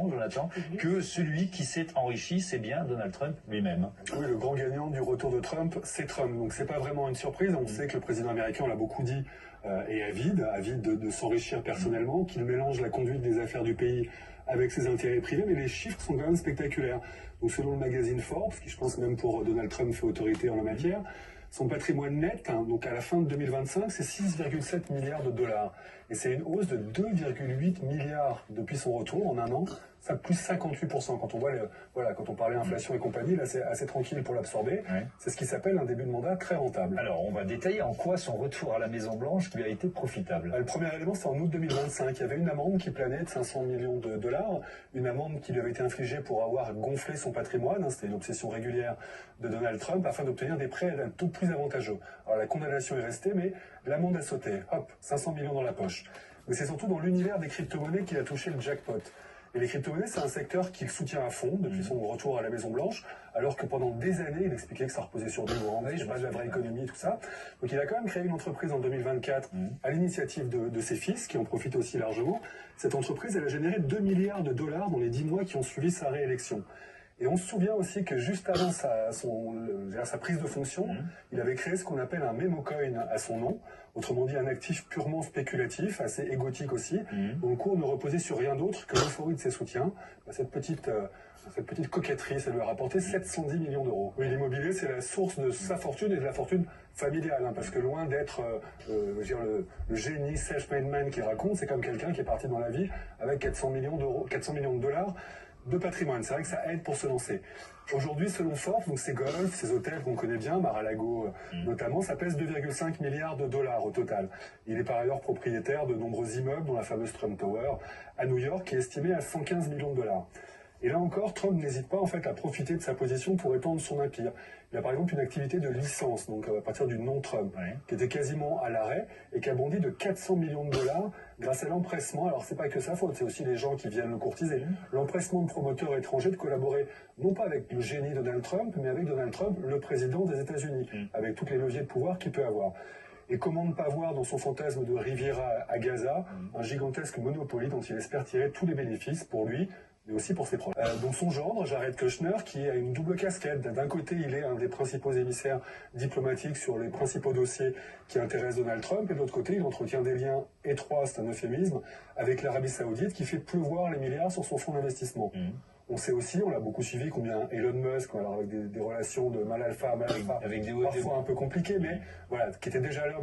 l'impression, Jonathan, que celui qui s'est enrichi, c'est bien Donald Trump lui-même. Oui, le grand gagnant du retour de Trump, c'est Trump. Donc c'est pas vraiment une surprise. On sait que le président américain, on l'a beaucoup dit, est avide de s'enrichir personnellement, qu'il mélange la conduite des affaires du pays avec ses intérêts privés, mais les chiffres sont quand même spectaculaires. Donc selon le magazine Forbes, qui je pense même pour Donald Trump fait autorité en la matière, son patrimoine net, donc à la fin de 2025, c'est 6,7 milliards de dollars. Et c'est une hausse de 2,8 milliards depuis son retour en un an. Ça plus 58%. Quand on voit, quand on parlait inflation et compagnie, là c'est assez tranquille pour l'absorber. Ouais. C'est ce qui s'appelle un début de mandat très rentable. Alors on va détailler en quoi son retour à la Maison Blanche lui a été profitable. Le premier élément, c'est en août 2025. Il y avait une amende qui planait de 500 millions de dollars, une amende qui lui avait été infligée pour avoir gonflé son patrimoine. C'était une obsession régulière de Donald Trump afin d'obtenir des prêts à un taux plus avantageux. Alors la condamnation est restée, mais l'amende a sauté. Hop, 500 millions dans la poche. Mais c'est surtout dans l'univers des crypto-monnaies qu'il a touché le jackpot. Et les crypto-monnaies, c'est un secteur qu'il soutient à fond depuis son retour à la Maison-Blanche, alors que pendant des années, il expliquait que ça reposait sur des branches, c'est pas de la vraie économie et tout ça. Donc il a quand même créé une entreprise en 2024 à l'initiative de ses fils, qui en profitent aussi largement. Cette entreprise, elle a généré 2 milliards de dollars dans les 10 mois qui ont suivi sa réélection. Et on se souvient aussi que juste avant sa prise de fonction, il avait créé ce qu'on appelle un memo coin à son nom, autrement dit un actif purement spéculatif, assez égotique aussi, dont le cours ne reposait sur rien d'autre que l'euphorie de ses soutiens. Cette petite coquetterie, ça lui a rapporté 710 millions d'euros. Oui, l'immobilier, c'est la source de sa fortune et de la fortune familiale, parce que loin d'être le génie self-made man qu'il raconte, c'est comme quelqu'un qui est parti dans la vie avec 400 millions de dollars de patrimoine. C'est vrai que ça aide pour se lancer. Aujourd'hui, selon Forbes, donc ces golfs, ces hôtels qu'on connaît bien, Mar-a-Lago notamment, ça pèse 2,5 milliards de dollars au total. Il est par ailleurs propriétaire de nombreux immeubles, dont la fameuse Trump Tower à New York, qui est estimée à 115 millions de dollars. Et là encore, Trump n'hésite pas en fait à profiter de sa position pour étendre son empire. Il a par exemple une activité de licence, donc à partir du nom Trump, qui était quasiment à l'arrêt et qui a bondi de 400 millions de dollars grâce à l'empressement. Alors c'est pas que sa faute, c'est aussi les gens qui viennent le courtiser. L'empressement de promoteurs étrangers de collaborer non pas avec le génie Donald Trump, mais avec Donald Trump, le président des États-Unis, avec tous les leviers de pouvoir qu'il peut avoir. Et comment ne pas voir dans son fantasme de Riviera à Gaza un gigantesque Monopoly dont il espère tirer tous les bénéfices pour lui, mais aussi pour ses proches. Donc son gendre, Jared Kushner, qui a une double casquette. D'un côté, il est un des principaux émissaires diplomatiques sur les principaux dossiers qui intéressent Donald Trump, et de l'autre côté, il entretient des liens étroits, c'est un euphémisme, avec l'Arabie Saoudite, qui fait pleuvoir les milliards sur son fonds d'investissement. On sait aussi, on l'a beaucoup suivi, combien Elon Musk, alors avec des relations de mal alpha à mal alpha, avec des parfois un peu compliquées, mais voilà, qui était déjà l'homme